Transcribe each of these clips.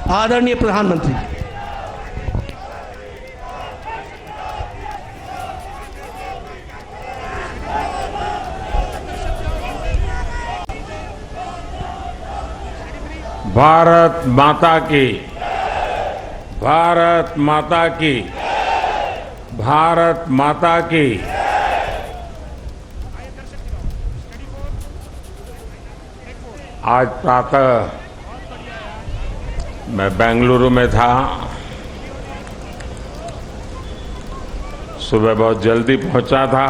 आदरणीय प्रधानमंत्री। भारत माता की, भारत माता की, भारत माता की। आज प्रातः मैं बेंगलुरु में था। सुबह बहुत जल्दी पहुंचा था।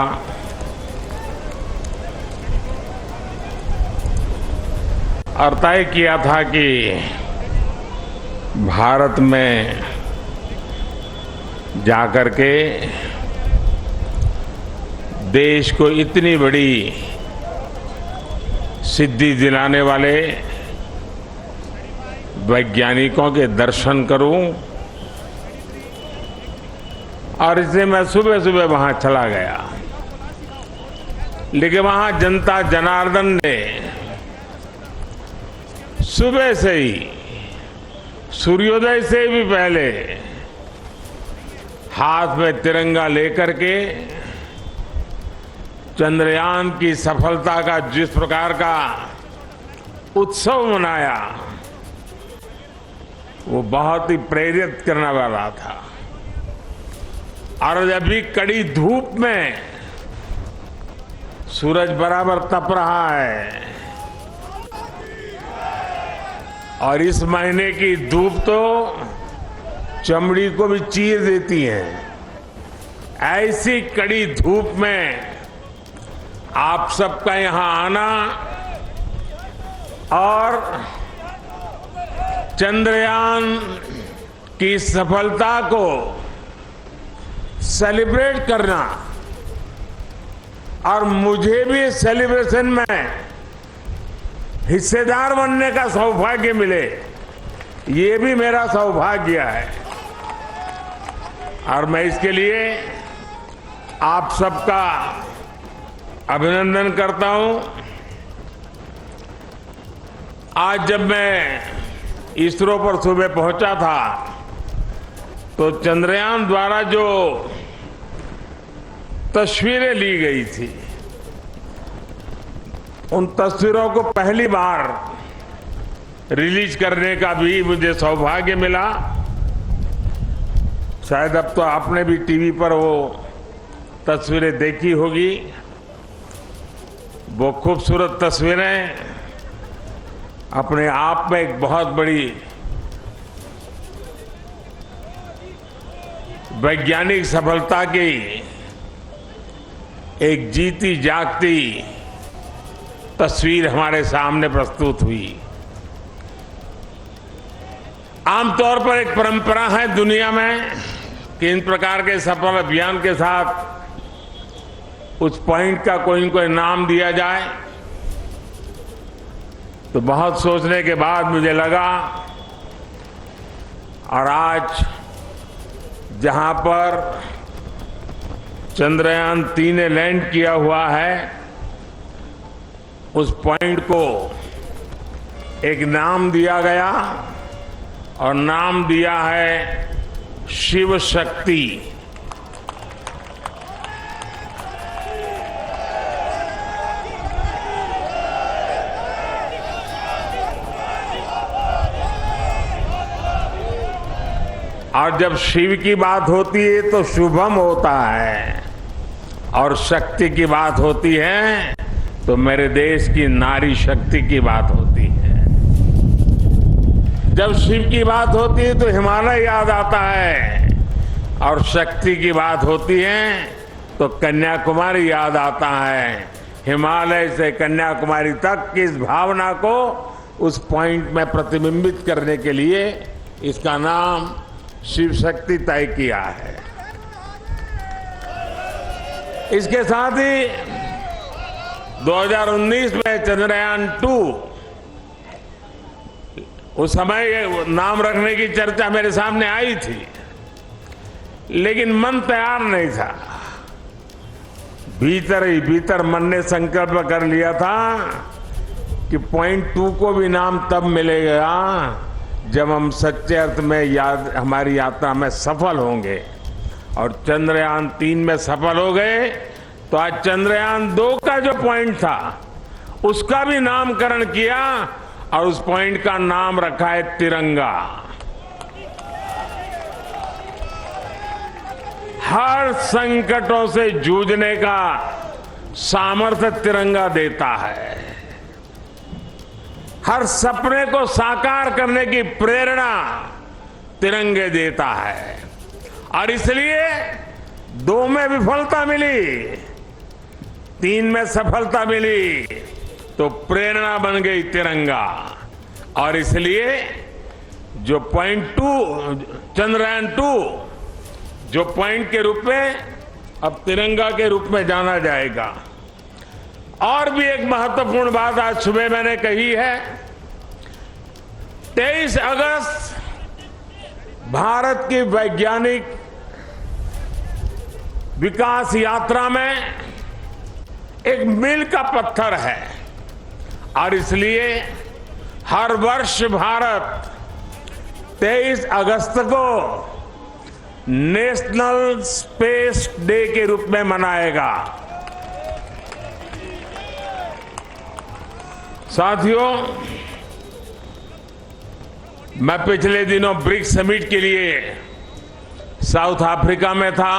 और तय किया था कि भारत में जाकर के देश को इतनी बड़ी सिद्धि दिलाने वाले वैज्ञानिकों के दर्शन करूं। और इसलिए मैं सुबह सुबह वहां चला गया। लेकिन वहां जनता जनार्दन ने सुबह से ही, सूर्योदय से भी पहले हाथ में तिरंगा लेकर के चंद्रयान की सफलता का जिस प्रकार का उत्सव मनाया, वो बहुत ही प्रेरित करने वाला था। और अभी कड़ी धूप में सूरज बराबर तप रहा है और इस महीने की धूप तो चमड़ी को भी चीर देती है। ऐसी कड़ी धूप में आप सबका यहां आना और चंद्रयान की सफलता को सेलिब्रेट करना और मुझे भी इस सेलिब्रेशन में हिस्सेदार बनने का सौभाग्य मिले, ये भी मेरा सौभाग्य है। और मैं इसके लिए आप सबका अभिनंदन करता हूं। आज जब मैं इसरो पर सुबह पहुंचा था तो चंद्रयान द्वारा जो तस्वीरें ली गई थी, उन तस्वीरों को पहली बार रिलीज करने का भी मुझे सौभाग्य मिला। शायद अब तो आपने भी टीवी पर वो तस्वीरें देखी होगी। वो खूबसूरत तस्वीरें अपने आप में एक बहुत बड़ी वैज्ञानिक सफलता की एक जीती जागती तस्वीर हमारे सामने प्रस्तुत हुई। आमतौर पर एक परंपरा है दुनिया में कि इन प्रकार के सफल अभियान के साथ उस पॉइंट का कोई न कोई नाम दिया जाए। तो बहुत सोचने के बाद मुझे लगा, और आज जहां पर चंद्रयान 3 ने लैंड किया हुआ है, उस पॉइंट को एक नाम दिया गया और नाम दिया है शिव शक्ति। और जब शिव की बात होती है तो शुभम होता है, और शक्ति की बात होती है तो मेरे देश की नारी शक्ति की बात होती है। जब शिव की बात होती है तो हिमालय याद आता है, और शक्ति की बात होती है तो कन्याकुमारी याद आता है। हिमालय से कन्याकुमारी तक की इस भावना को उस पॉइंट में प्रतिबिंबित करने के लिए इसका नाम शिव शक्ति तय किया है। इसके साथ ही 2019 में चंद्रयान 2, उस समय नाम रखने की चर्चा मेरे सामने आई थी, लेकिन मन तैयार नहीं था। भीतर ही भीतर मन ने संकल्प कर लिया था कि पॉइंट 2 को भी नाम तब मिलेगा जब हम सच्चे अर्थ में हमारी यात्रा में सफल होंगे और चंद्रयान 3 में सफल हो गए तो आज चंद्रयान 2 का जो पॉइंट था उसका भी नामकरण किया और उस पॉइंट का नाम रखा है तिरंगा। हर संकटों से जूझने का सामर्थ्य तिरंगा देता है। हर सपने को साकार करने की प्रेरणा तिरंगे देता है और इसलिए 2 में विफलता मिली, 3 में सफलता मिली तो प्रेरणा बन गई तिरंगा। और इसलिए जो पॉइंट 2 चंद्रयान 2 जो पॉइंट के रूप में अब तिरंगा के रूप में जाना जाएगा। और भी एक महत्वपूर्ण बात आज सुबह मैंने कही है, 23 अगस्त भारत की वैज्ञानिक विकास यात्रा में एक मील का पत्थर है और इसलिए हर वर्ष भारत 23 अगस्त को नेशनल स्पेस डे के रूप में मनाएगा। साथियों, मैं पिछले दिनों ब्रिक्स समिट के लिए साउथ अफ्रीका में था।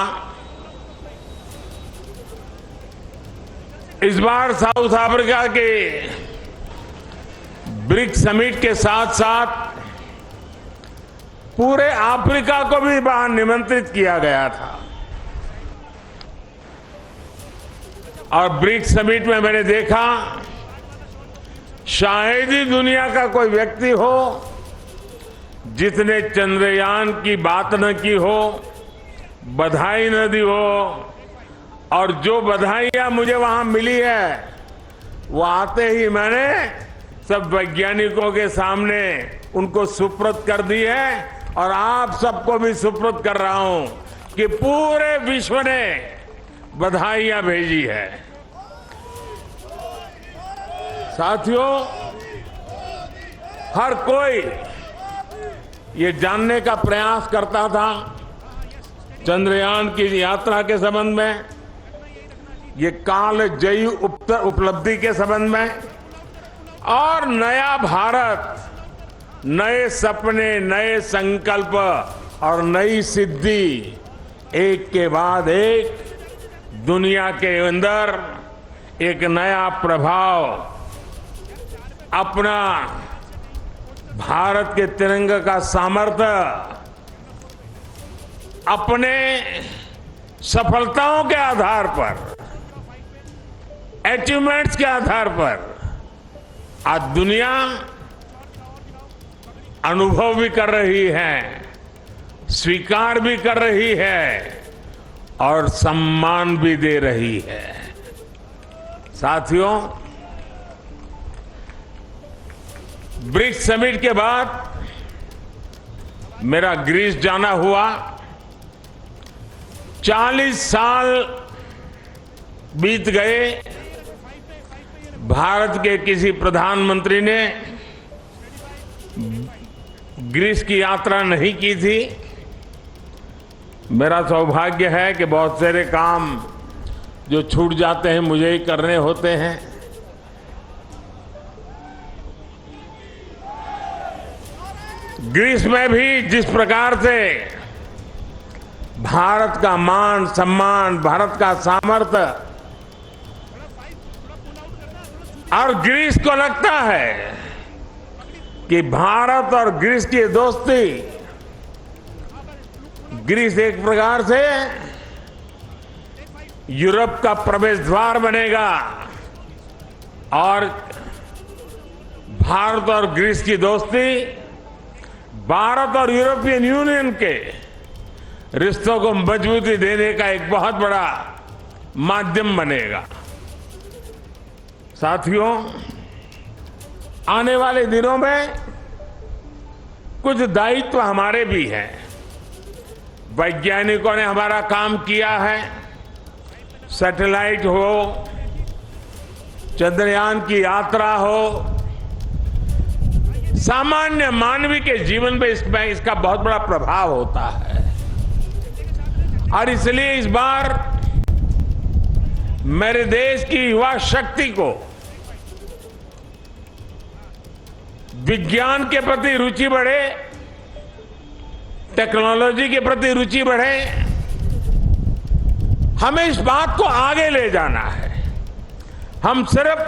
इस बार साउथ अफ्रीका के ब्रिक्स समिट के साथ साथ पूरे अफ्रीका को भी वहां निमंत्रित किया गया था और ब्रिक्स समिट में मैंने देखा शायद ही दुनिया का कोई व्यक्ति हो जिसने चंद्रयान की बात न की हो, बधाई न दी हो। और जो बधाइयां मुझे वहां मिली है वो आते ही मैंने सब वैज्ञानिकों के सामने उनको सुपुर्द कर दी है और आप सबको भी सुपुर्द कर रहा हूं कि पूरे विश्व ने बधाइयां भेजी है। साथियों, हर कोई ये जानने का प्रयास करता था चंद्रयान की यात्रा के संबंध में, ये कालजयी उपलब्धि के संबंध में और नया भारत, नए सपने, नए संकल्प और नई सिद्धि एक के बाद एक दुनिया के अंदर एक नया प्रभाव अपना भारत के तिरंगे का सामर्थ्य अपने सफलताओं के आधार पर, अचीवमेंट्स के आधार पर आज दुनिया अनुभव भी कर रही है, स्वीकार भी कर रही है और सम्मान भी दे रही है। साथियों, ब्रिक्स समिट के बाद मेरा ग्रीस जाना हुआ। 40 साल बीत गए, भारत के किसी प्रधानमंत्री ने ग्रीस की यात्रा नहीं की थी। मेरा सौभाग्य है कि बहुत सारे काम जो छूट जाते हैं मुझे ही करने होते हैं। ग्रीस में भी जिस प्रकार से भारत का मान सम्मान, भारत का सामर्थ्य और ग्रीस को लगता है कि भारत और ग्रीस की दोस्ती, ग्रीस एक प्रकार से यूरोप का प्रवेश द्वार बनेगा और भारत और ग्रीस की दोस्ती भारत और यूरोपियन यूनियन के रिश्तों को मजबूती देने का एक बहुत बड़ा माध्यम बनेगा। साथियों, आने वाले दिनों में कुछ दायित्व हमारे भी हैं। वैज्ञानिकों ने हमारा काम किया है, सैटेलाइट हो, चंद्रयान की यात्रा हो, सामान्य मानवी के जीवन पे इसका बहुत बड़ा प्रभाव होता है। और इसलिए इस बार मेरे देश की युवा शक्ति को विज्ञान के प्रति रुचि बढ़े, टेक्नोलॉजी के प्रति रुचि बढ़े, हमें इस बात को आगे ले जाना है। हम सिर्फ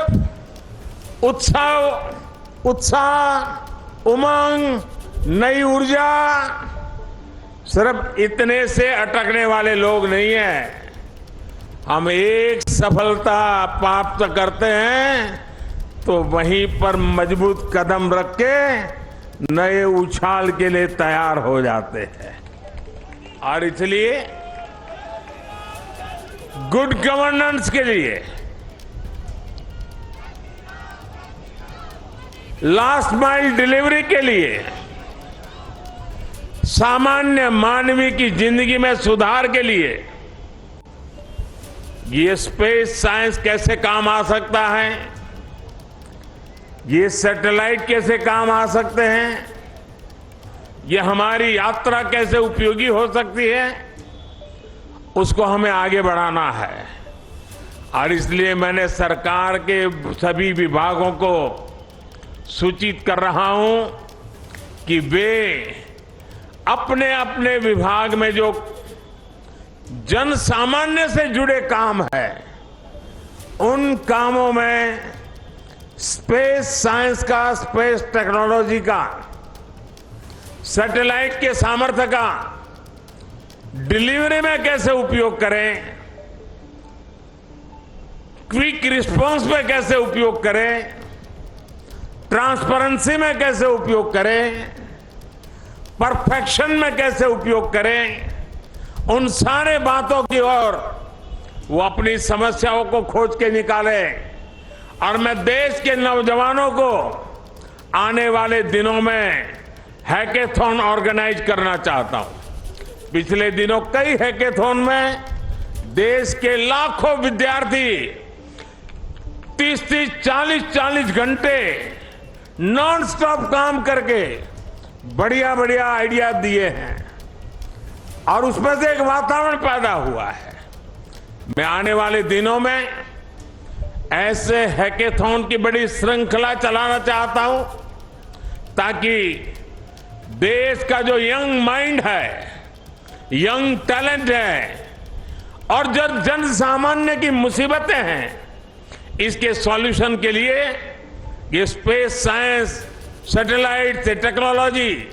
उत्साह, उमंग, नई ऊर्जा, सिर्फ इतने से अटकने वाले लोग नहीं हैं। हम एक सफलता प्राप्त करते हैं तो वहीं पर मजबूत कदम रख के नए उछाल के लिए तैयार हो जाते हैं। और इसलिए गुड गवर्नेंस के लिए, लास्ट माइल डिलीवरी के लिए, सामान्य मानवीय की जिंदगी में सुधार के लिए ये स्पेस साइंस कैसे काम आ सकता है, ये सैटेलाइट कैसे काम आ सकते हैं, ये हमारी यात्रा कैसे उपयोगी हो सकती है, उसको हमें आगे बढ़ाना है। और इसलिए मैंने सरकार के सभी विभागों को सूचित कर रहा हूं कि वे अपने अपने विभाग में जो जन सामान्य से जुड़े काम है, उन कामों में स्पेस साइंस का, स्पेस टेक्नोलॉजी का, सैटेलाइट के सामर्थ्य का डिलीवरी में कैसे उपयोग करें, क्विक रिस्पांस में कैसे उपयोग करें, ट्रांसपेरेंसी में कैसे उपयोग करें, परफेक्शन में कैसे उपयोग करें, उन सारे बातों की ओर वो अपनी समस्याओं को खोज के निकाले। और मैं देश के नौजवानों को आने वाले दिनों में हैकेथॉन ऑर्गेनाइज करना चाहता हूं। पिछले दिनों कई हैकेथॉन में देश के लाखों विद्यार्थी 30-30, 40-40 घंटे नॉन स्टॉप काम करके बढ़िया बढ़िया आइडिया दिए हैं और उसमें से एक वातावरण पैदा हुआ है। मैं आने वाले दिनों में ऐसे हैकेथॉन की बड़ी श्रृंखला चलाना चाहता हूं ताकि देश का जो यंग माइंड है, यंग टैलेंट है और जो जन सामान्य की मुसीबतें हैं, इसके सॉल्यूशन के लिए ये स्पेस साइंस, सैटेलाइट से टेक्नोलॉजी,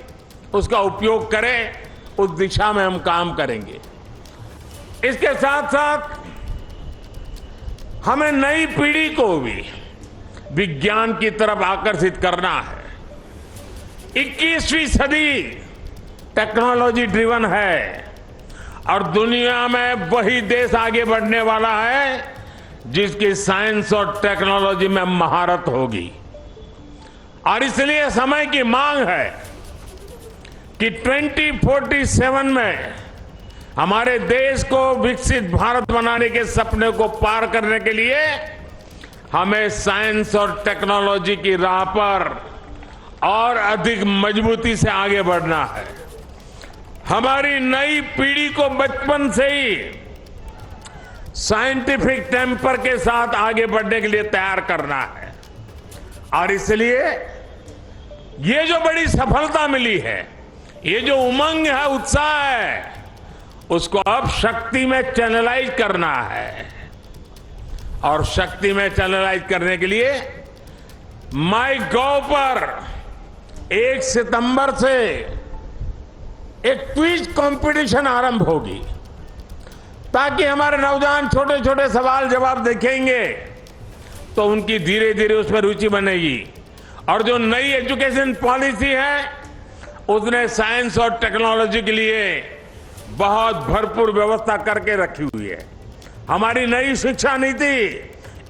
उसका उपयोग करें, उस दिशा में हम काम करेंगे। इसके साथ साथ हमें नई पीढ़ी को भी विज्ञान की तरफ आकर्षित करना है। 21वीं सदी टेक्नोलॉजी ड्रिवन है और दुनिया में वही देश आगे बढ़ने वाला है जिसकी साइंस और टेक्नोलॉजी में महारत होगी। और इसलिए समय की मांग है कि 2047 में हमारे देश को विकसित भारत बनाने के सपने को पार करने के लिए हमें साइंस और टेक्नोलॉजी की राह पर और अधिक मजबूती से आगे बढ़ना है। हमारी नई पीढ़ी को बचपन से ही साइंटिफिक टेम्पर के साथ आगे बढ़ने के लिए तैयार करना है। और इसलिए ये जो बड़ी सफलता मिली है, ये जो उमंग है, उत्साह है, उसको अब शक्ति में चैनलाइज करना है। और शक्ति में चैनलाइज करने के लिए माईगॉव पर 1 सितंबर से एक क्विज कंपटीशन आरंभ होगी ताकि हमारे नौजवान छोटे छोटे सवाल जवाब देखेंगे तो उनकी धीरे धीरे उसमें रुचि बनेगी। और जो नई एजुकेशन पॉलिसी है उसने साइंस और टेक्नोलॉजी के लिए बहुत भरपूर व्यवस्था करके रखी हुई है। हमारी नई शिक्षा नीति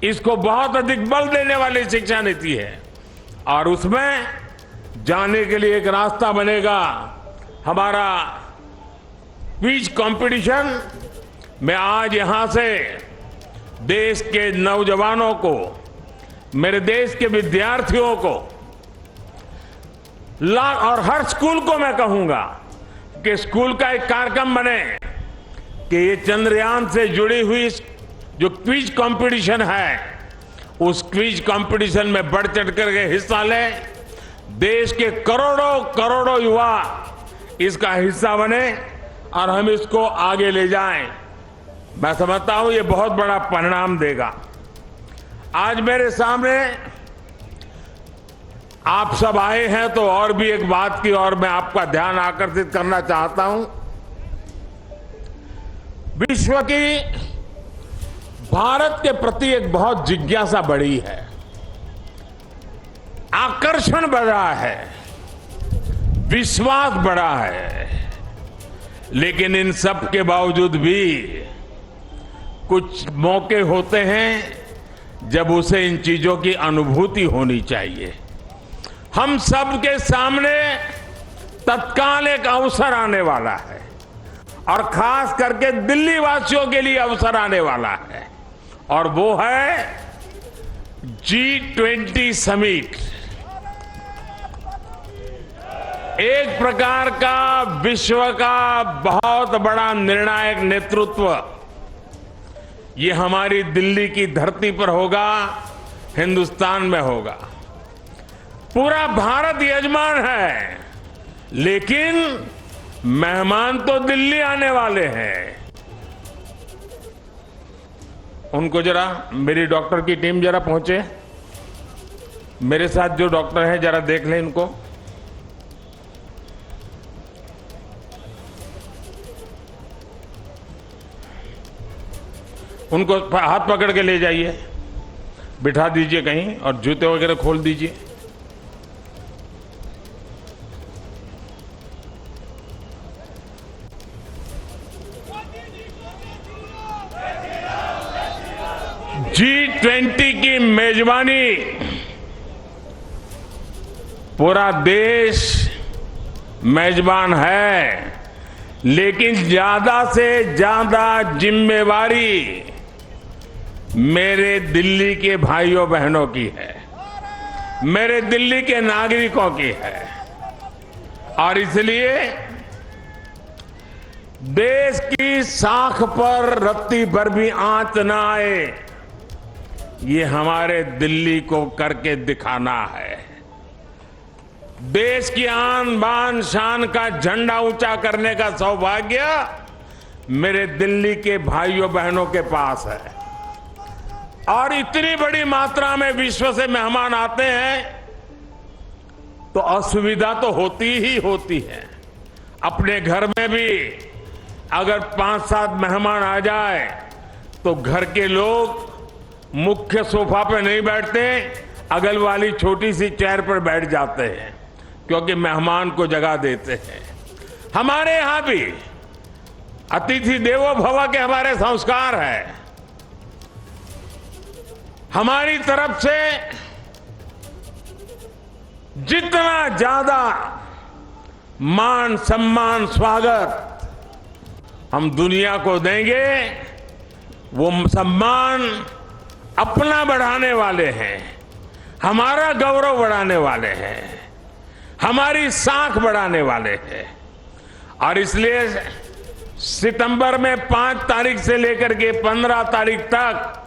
इसको बहुत अधिक बल देने वाली शिक्षा नीति है और उसमें जाने के लिए एक रास्ता बनेगा हमारा क्विज कंपटीशन। मैं आज यहां से देश के नौजवानों को, मेरे देश के विद्यार्थियों को और हर स्कूल को मैं कहूंगा कि स्कूल का एक कार्यक्रम बने कि ये चंद्रयान से जुड़ी हुई जो क्विज कंपटीशन है, उस क्विज कंपटीशन में बढ़ चढ़ करके हिस्सा लें। देश के करोड़ों करोड़ों युवा इसका हिस्सा बने और हम इसको आगे ले जाएं। मैं समझता हूं ये बहुत बड़ा परिणाम देगा। आज मेरे सामने आप सब आए हैं तो और भी एक बात की और मैं आपका ध्यान आकर्षित करना चाहता हूं। विश्व की भारत के प्रति एक बहुत जिज्ञासा बढ़ी है, आकर्षण बढ़ा है, विश्वास बढ़ा है। लेकिन इन सब के बावजूद भी कुछ मौके होते हैं जब उसे इन चीजों की अनुभूति होनी चाहिए। हम सब के सामने तत्काल एक अवसर आने वाला है और खास करके दिल्ली वासियों के लिए अवसर आने वाला है, और वो है G20 समिट। एक प्रकार का विश्व का बहुत बड़ा निर्णायक नेतृत्व ये हमारी दिल्ली की धरती पर होगा, हिंदुस्तान में होगा। पूरा भारत यजमान है, लेकिन मेहमान तो दिल्ली आने वाले हैं। उनको जरा मेरी डॉक्टर की टीम जरा पहुंचे, मेरे साथ जो डॉक्टर हैं जरा देख लें इनको। उनको हाथ पकड़ के ले जाइए, बिठा दीजिए कहीं और जूते वगैरह खोल दीजिए। G20 की मेजबानी पूरा देश मेजबान है, लेकिन ज्यादा से ज्यादा जिम्मेवारी मेरे दिल्ली के भाइयों बहनों की है, मेरे दिल्ली के नागरिकों की है। और इसलिए देश की साख पर रत्ती भर भी आंच न आए, ये हमारे दिल्ली को करके दिखाना है। देश की आन बान शान का झंडा ऊंचा करने का सौभाग्य मेरे दिल्ली के भाइयों बहनों के पास है। और इतनी बड़ी मात्रा में विश्व से मेहमान आते हैं तो असुविधा तो होती ही होती है। अपने घर में भी अगर 5-7 मेहमान आ जाए तो घर के लोग मुख्य सोफा पे नहीं बैठते, अगल वाली छोटी सी चेयर पर बैठ जाते हैं, क्योंकि मेहमान को जगह देते हैं। हमारे यहां भी अतिथि देवो भव के हमारे संस्कार है। हमारी तरफ से जितना ज्यादा मान सम्मान स्वागत हम दुनिया को देंगे, वो सम्मान अपना बढ़ाने वाले हैं, हमारा गौरव बढ़ाने वाले हैं, हमारी साख बढ़ाने वाले हैं। और इसलिए सितंबर में 5 तारीख से लेकर के 15 तारीख तक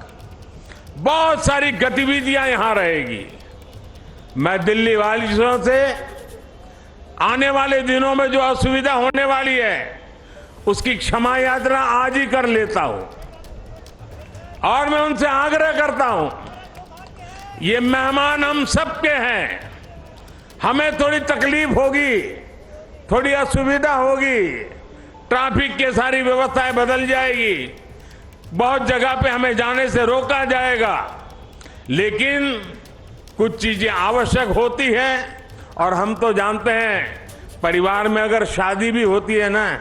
बहुत सारी गतिविधियां यहां रहेगी। मैं दिल्ली वासियों से आने वाले दिनों में जो असुविधा होने वाली है उसकी क्षमा यात्रा आज ही कर लेता हूं, और मैं उनसे आग्रह करता हूं, ये मेहमान हम सबके हैं। हमें थोड़ी तकलीफ होगी, थोड़ी असुविधा होगी, ट्रैफिक की सारी व्यवस्थाएं बदल जाएगी, बहुत जगह पे हमें जाने से रोका जाएगा, लेकिन कुछ चीजें आवश्यक होती हैं। और हम तो जानते हैं, परिवार में अगर शादी भी होती है ना,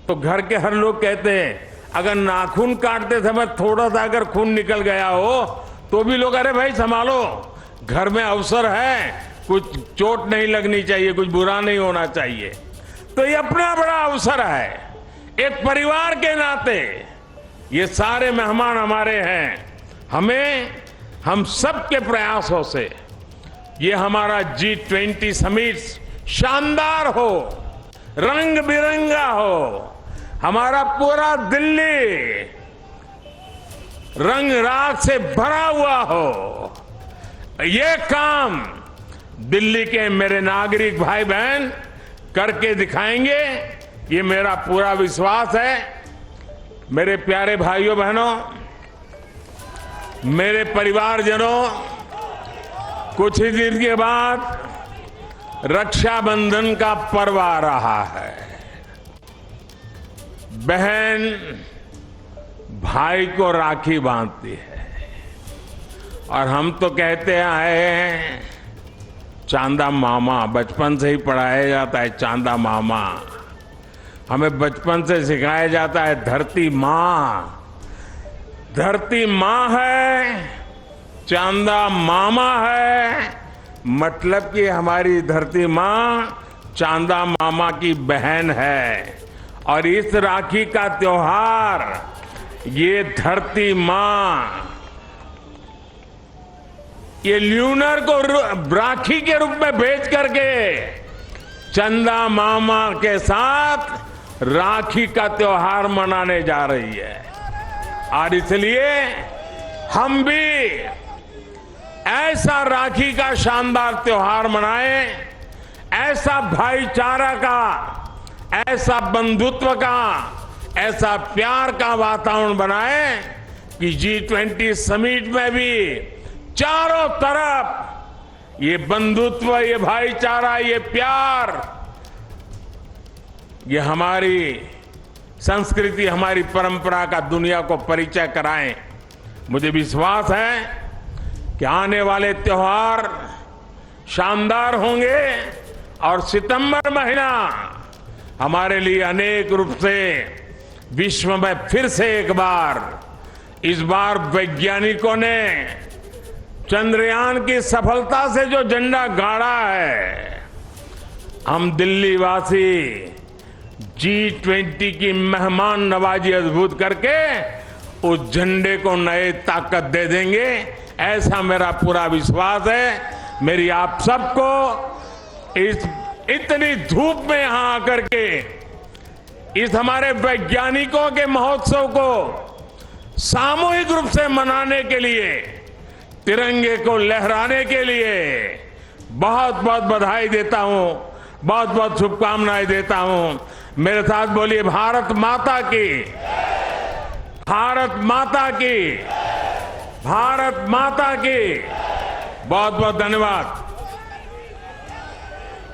तो घर के हर लोग कहते हैं अगर नाखून काटते समय थोड़ा सा अगर खून निकल गया हो तो भी लोग, अरे भाई संभालो, घर में अवसर है, कुछ चोट नहीं लगनी चाहिए, कुछ बुरा नहीं होना चाहिए। तो ये अपना बड़ा अवसर है। एक परिवार के नाते ये सारे मेहमान हमारे हैं। हमें हम सब के प्रयासों से ये हमारा G20 समिट शानदार हो, रंग बिरंगा हो, हमारा पूरा दिल्ली रंग राग से भरा हुआ हो। ये काम दिल्ली के मेरे नागरिक भाई बहन करके दिखाएंगे, ये मेरा पूरा विश्वास है। मेरे प्यारे भाइयों बहनों, मेरे परिवारजनों, कुछ ही दिन के बाद रक्षाबंधन का पर्व आ रहा है। बहन भाई को राखी बांधती है और हम तो कहते आए हैं चांदा मामा, बचपन से ही पढ़ाया जाता है चांदा मामा। हमें बचपन से सिखाया जाता है धरती माँ, धरती माँ है, चांदा मामा है। मतलब कि हमारी धरती माँ चांदा मामा की बहन है। और इस राखी का त्योहार ये धरती माँ ये ल्यूनर को राखी के रूप में भेज करके चंदा मामा के साथ राखी का त्योहार मनाने जा रही है। और इसलिए हम भी ऐसा राखी का शानदार त्योहार मनाएं, ऐसा भाईचारा का, ऐसा बंधुत्व का, ऐसा प्यार का वातावरण बनाएं कि G20 समिट में भी चारों तरफ ये बंधुत्व, ये भाईचारा, ये प्यार, ये हमारी संस्कृति, हमारी परंपरा का दुनिया को परिचय कराएं। मुझे विश्वास है कि आने वाले त्योहार शानदार होंगे और सितंबर महीना हमारे लिए अनेक रूप से विश्व में फिर से एक बार, इस बार वैज्ञानिकों ने चंद्रयान की सफलता से जो झंडा गाड़ा है, हम दिल्ली वासी G20 की मेहमान नवाजी अद्भुत करके उस झंडे को नए ताकत दे देंगे, ऐसा मेरा पूरा विश्वास है। मेरी आप सबको इस इतनी धूप में यहां आकर के इस हमारे वैज्ञानिकों के महोत्सव को सामूहिक रूप से मनाने के लिए, तिरंगे को लहराने के लिए बहुत बहुत बधाई देता हूं, बहुत बहुत शुभकामनाएं देता हूं। मेरे साथ बोलिए भारत माता की, भारत माता की, भारत माता की। बहुत बहुत धन्यवाद।